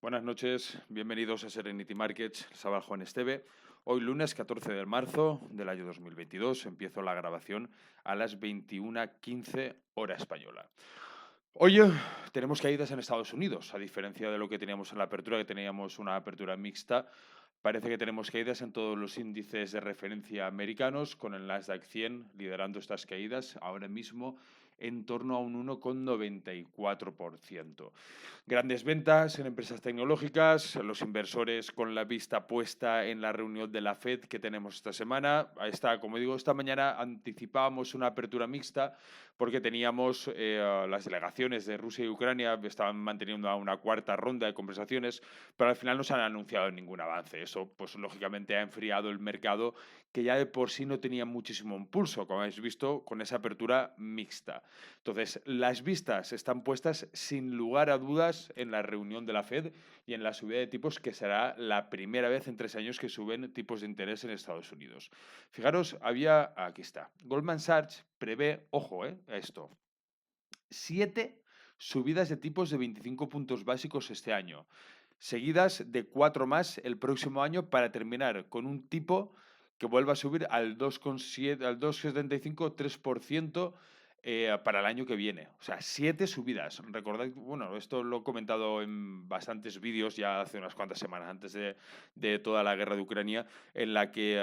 Buenas noches, bienvenidos a Serenity Markets, Sabal Juan Esteve. Hoy lunes 14 de marzo del año 2022 empiezo la grabación a las 21:15 hora española. Hoy tenemos caídas en Estados Unidos, a diferencia de lo que teníamos en la apertura, que teníamos una apertura mixta. Parece que tenemos caídas en todos los índices de referencia americanos, con el Nasdaq 100 liderando estas caídas ahora mismo en torno a un 1,94%. Grandes ventas en empresas tecnológicas, los inversores con la vista puesta en la reunión de la Fed que tenemos esta semana. Como digo, esta mañana anticipábamos una apertura mixta porque teníamos las delegaciones de Rusia y Ucrania, estaban manteniendo una cuarta ronda de conversaciones, pero al final no se han anunciado ningún avance. Eso, pues lógicamente, ha enfriado el mercado, que ya de por sí no tenía muchísimo impulso, como habéis visto, con esa apertura mixta. Entonces, las vistas están puestas sin lugar a dudas en la reunión de la Fed y en la subida de tipos, que será la primera vez en 3 años que suben tipos de interés en Estados Unidos. Fijaros, aquí está, Goldman Sachs prevé, ojo, esto, 7 subidas de tipos de 25 puntos básicos este año, seguidas de 4 más el próximo año, para terminar con un tipo que vuelva a subir al 2,7, al 2,75, 3% para el año que viene. O sea, 7 subidas. Recordad, bueno, esto lo he comentado en bastantes vídeos ya hace unas cuantas semanas antes de toda la guerra de Ucrania, en la que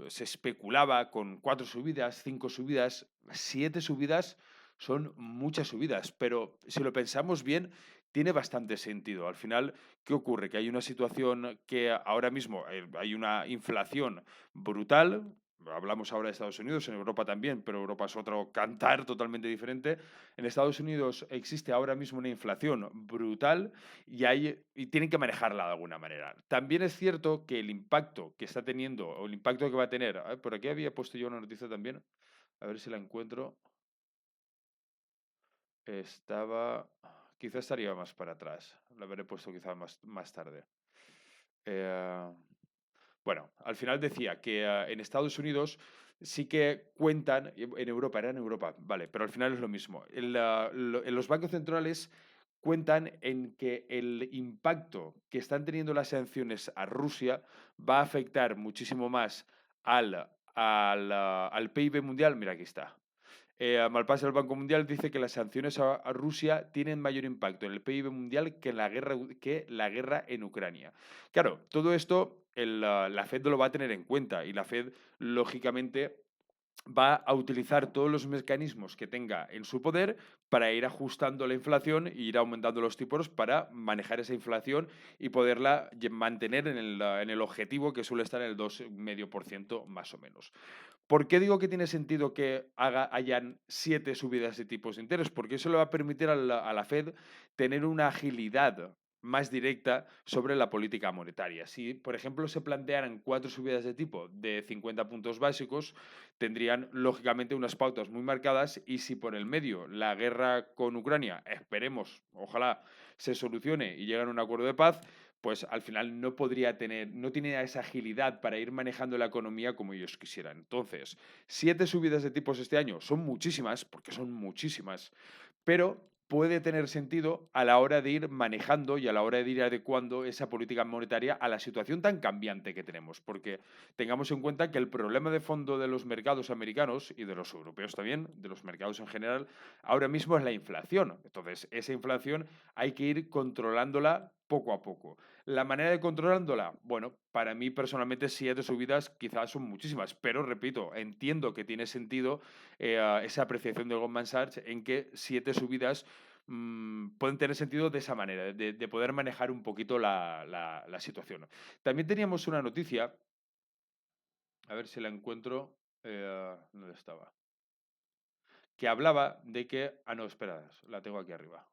se especulaba con 4 subidas, 5 subidas, 7 subidas. Son muchas subidas, pero si lo pensamos bien, tiene bastante sentido. Al final, ¿qué ocurre? Que hay una situación que ahora mismo hay una inflación brutal. Hablamos ahora de Estados Unidos, en Europa también, pero Europa es otro cantar totalmente diferente. En Estados Unidos existe ahora mismo una inflación brutal y tienen que manejarla de alguna manera. También es cierto que el impacto que está teniendo, o el impacto que va a tener, por aquí había puesto yo una noticia también, a ver si la encuentro. Estaba. Quizás estaría más para atrás. Lo habré puesto quizás más tarde. Eh, bueno, al final decía que en Estados Unidos sí que cuentan, en Europa, era en Europa, vale, pero al final es lo mismo. En los bancos centrales cuentan en que el impacto que están teniendo las sanciones a Rusia va a afectar muchísimo más al PIB mundial. Mira, aquí está. Malpaso, el Banco Mundial dice que las sanciones a Rusia tienen mayor impacto en el PIB mundial que la guerra en Ucrania. Claro, todo esto la Fed lo va a tener en cuenta, y la Fed, lógicamente, va a utilizar todos los mecanismos que tenga en su poder para ir ajustando la inflación e ir aumentando los tipos para manejar esa inflación y poderla mantener en el objetivo, que suele estar en el 2,5% más o menos. ¿Por qué digo que tiene sentido que hayan 7 subidas de tipos de interés? Porque eso le va a permitir a la Fed tener una agilidad más directa sobre la política monetaria. Si, por ejemplo, se plantearan 4 subidas de tipo de 50 puntos básicos, tendrían lógicamente unas pautas muy marcadas, y si por el medio la guerra con Ucrania, esperemos, ojalá se solucione y lleguen a un acuerdo de paz, pues al final no tiene esa agilidad para ir manejando la economía como ellos quisieran. Entonces, 7 subidas de tipos este año son muchísimas, porque son muchísimas, pero puede tener sentido a la hora de ir manejando y a la hora de ir adecuando esa política monetaria a la situación tan cambiante que tenemos, porque tengamos en cuenta que el problema de fondo de los mercados americanos y de los europeos también, de los mercados en general, ahora mismo es la inflación. Entonces, esa inflación hay que ir controlándola poco a poco. La manera de controlándola, bueno, para mí personalmente 7 subidas quizás son muchísimas, pero repito, entiendo que tiene sentido esa apreciación de Goldman Sachs en que 7 subidas pueden tener sentido de esa manera, de poder manejar un poquito la situación. También teníamos una noticia, a ver si la encuentro, ¿dónde estaba? Que hablaba de que. Ah, no, espera, la tengo aquí arriba.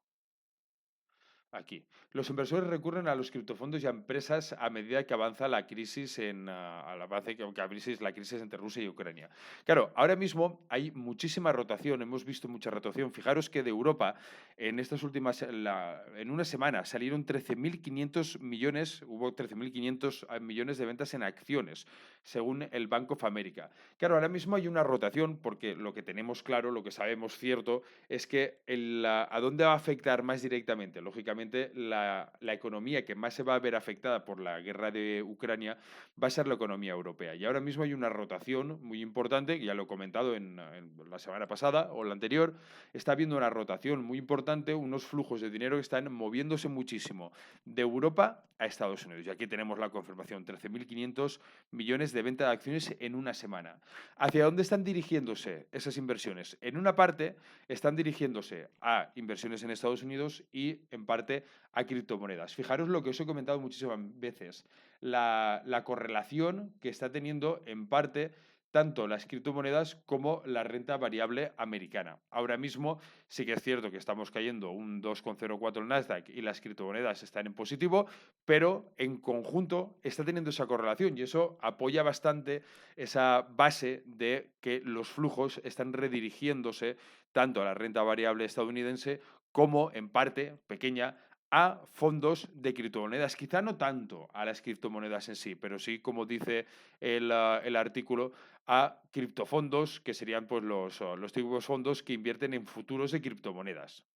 Aquí. Los inversores recurren a los criptofondos y a empresas a medida que avanza la crisis la crisis entre Rusia y Ucrania. Claro, ahora mismo hay muchísima rotación, hemos visto mucha rotación. Fijaros que de Europa en estas últimas, en una semana salieron 13.500 millones, hubo 13.500 millones de ventas en acciones, según el Bank of America. Claro, ahora mismo hay una rotación porque lo que tenemos claro, lo que sabemos cierto, es que a dónde va a afectar más directamente, lógicamente, lógicamente, la economía que más se va a ver afectada por la guerra de Ucrania va a ser la economía europea. Y ahora mismo hay una rotación muy importante, que ya lo he comentado en la semana pasada o la anterior, está habiendo una rotación muy importante, unos flujos de dinero que están moviéndose muchísimo de Europa a Estados Unidos. Y aquí tenemos la confirmación, 13.500 millones de venta de acciones en una semana. ¿Hacia dónde están dirigiéndose esas inversiones? En una parte están dirigiéndose a inversiones en Estados Unidos y en parte a criptomonedas. Fijaros lo que os he comentado muchísimas veces, la correlación que está teniendo en parte tanto las criptomonedas como la renta variable americana. Ahora mismo sí que es cierto que estamos cayendo un 2,04 el Nasdaq y las criptomonedas están en positivo, pero en conjunto está teniendo esa correlación y eso apoya bastante esa base de que los flujos están redirigiéndose tanto a la renta variable estadounidense como, en parte pequeña, a fondos de criptomonedas. Quizá no tanto a las criptomonedas en sí, pero sí, como dice el artículo, a criptofondos, que serían pues, los típicos fondos que invierten en futuros de criptomonedas.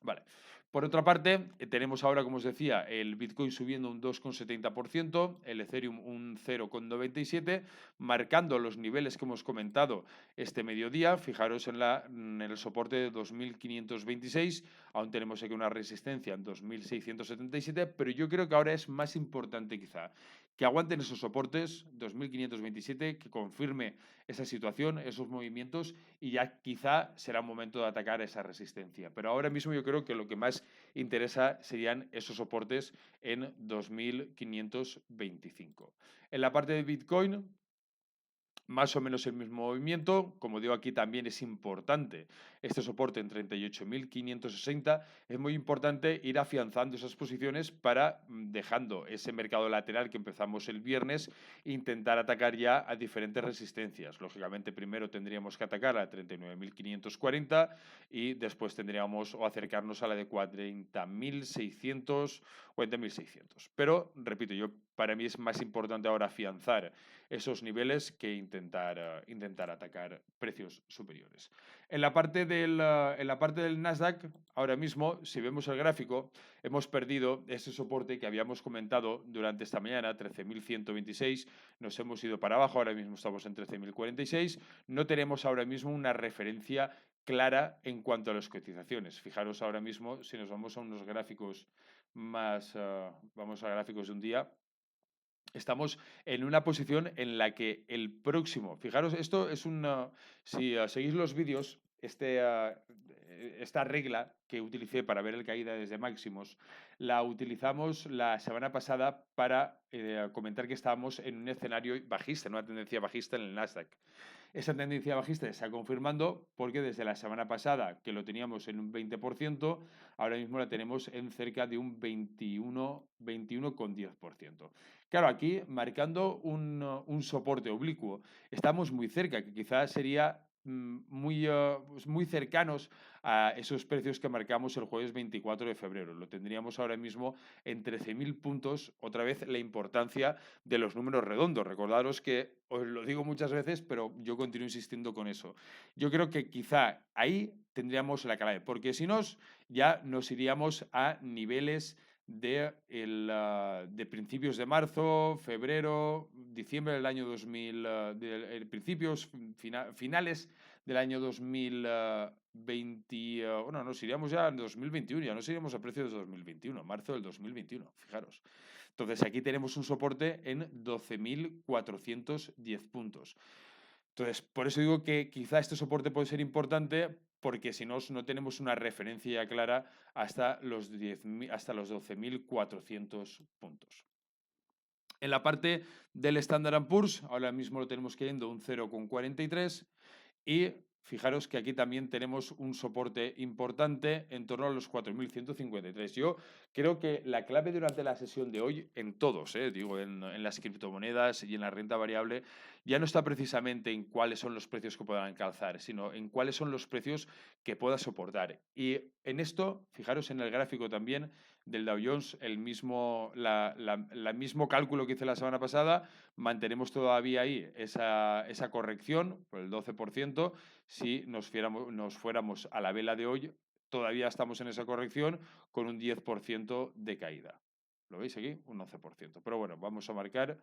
Vale. Por otra parte, tenemos ahora, como os decía, el Bitcoin subiendo un 2,70%, el Ethereum un 0,97%, marcando los niveles que hemos comentado este mediodía. Fijaros en el soporte de 2.526, aún tenemos aquí una resistencia en 2.677, pero yo creo que ahora es más importante quizá que aguanten esos soportes, 2.527, que confirme esa situación, esos movimientos, y ya quizá será momento de atacar esa resistencia. Pero ahora mismo yo creo que lo que más interesa serían esos soportes en 2.525. En la parte de Bitcoin, más o menos el mismo movimiento. Como digo, aquí también es importante este soporte en 38.560. Es muy importante ir afianzando esas posiciones para, dejando ese mercado lateral que empezamos el viernes, intentar atacar ya a diferentes resistencias. Lógicamente, primero tendríamos que atacar a 39.540 y después tendríamos o acercarnos a la de 40.600, 40.600. Pero, repito, para mí es más importante ahora afianzar esos niveles que intentar atacar precios superiores. En la parte del Nasdaq, ahora mismo, si vemos el gráfico, hemos perdido ese soporte que habíamos comentado durante esta mañana, 13.126, nos hemos ido para abajo, ahora mismo estamos en 13.046, no tenemos ahora mismo una referencia clara en cuanto a las cotizaciones. Fijaros ahora mismo, si nos vamos a unos gráficos vamos a gráficos de un día, estamos en una posición en la que el próximo, fijaros, esto es si seguís los vídeos, esta regla que utilicé para ver el caída desde máximos, la utilizamos la semana pasada para comentar que estábamos en un escenario bajista, en una tendencia bajista en el Nasdaq. Esa tendencia bajista se está confirmando porque desde la semana pasada, que lo teníamos en un 20%, ahora mismo la tenemos en cerca de un 21,10%. Claro, aquí marcando un soporte oblicuo, estamos muy cerca, que quizás sería muy cercanos a esos precios que marcamos el jueves 24 de febrero. Lo tendríamos ahora mismo en 13.000 puntos. Otra vez la importancia de los números redondos. Recordaros que os lo digo muchas veces, pero yo continúo insistiendo con eso. Yo creo que quizá ahí tendríamos la clave, porque si no, ya nos iríamos a niveles de principios de marzo, febrero, diciembre del año 2000, principios, finales del año 2020, bueno, nos iríamos ya en 2021, ya nos iríamos a precios de 2021, marzo del 2021, fijaros. Entonces aquí tenemos un soporte en 12.410 puntos. Entonces, por eso digo que quizá este soporte puede ser importante porque si no, no tenemos una referencia clara hasta los 12.400 puntos. En la parte del Standard & Poor's, ahora mismo lo tenemos cayendo un 0,43 y fijaros que aquí también tenemos un soporte importante en torno a los 4.153. Yo creo que la clave durante la sesión de hoy, en todos, digo, en las criptomonedas y en la renta variable, ya no está precisamente en cuáles son los precios que puedan calzar, sino en cuáles son los precios que pueda soportar. Y en esto, fijaros en el gráfico también del Dow Jones, el mismo cálculo que hice la semana pasada, mantenemos todavía ahí esa corrección por el 12%. Si nos fuéramos a la vela de hoy, todavía estamos en esa corrección con un 10% de caída. ¿Lo veis aquí? Un 11%. Pero bueno, vamos a marcar,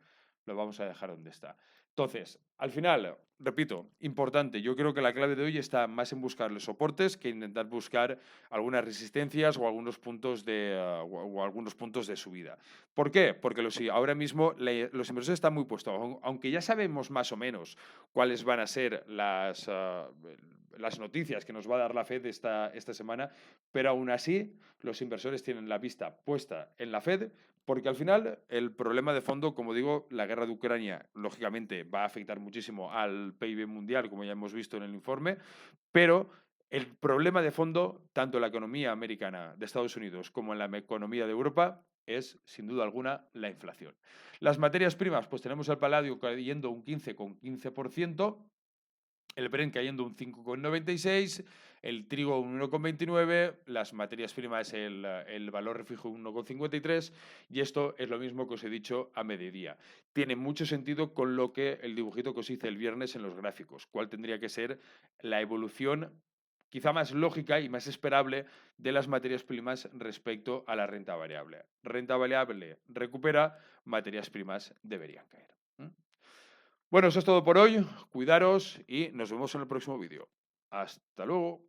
lo vamos a dejar donde está. Entonces, al final, repito, importante, yo creo que la clave de hoy está más en buscar los soportes que intentar buscar algunas resistencias o algunos puntos o algunos puntos de subida. ¿Por qué? Porque ahora mismo los inversores están muy puestos, aunque ya sabemos más o menos cuáles van a ser las noticias que nos va a dar la Fed esta semana, pero aún así los inversores tienen la vista puesta en la Fed porque al final el problema de fondo, como digo, la guerra de Ucrania, lógicamente, va a afectar muchísimo al PIB mundial, como ya hemos visto en el informe, pero el problema de fondo, tanto en la economía americana de Estados Unidos como en la economía de Europa, es, sin duda alguna, la inflación. Las materias primas, pues tenemos el paladio cayendo un 15,15%, el Brent cayendo un 5,96, el trigo un 1,29, las materias primas, el valor refijo un 1,53, y esto es lo mismo que os he dicho a mediodía. Tiene mucho sentido con lo que el dibujito que os hice el viernes en los gráficos, cuál tendría que ser la evolución quizá más lógica y más esperable de las materias primas respecto a la renta variable. Renta variable recupera, materias primas deberían caer. Bueno, eso es todo por hoy. Cuidaros y nos vemos en el próximo vídeo. Hasta luego.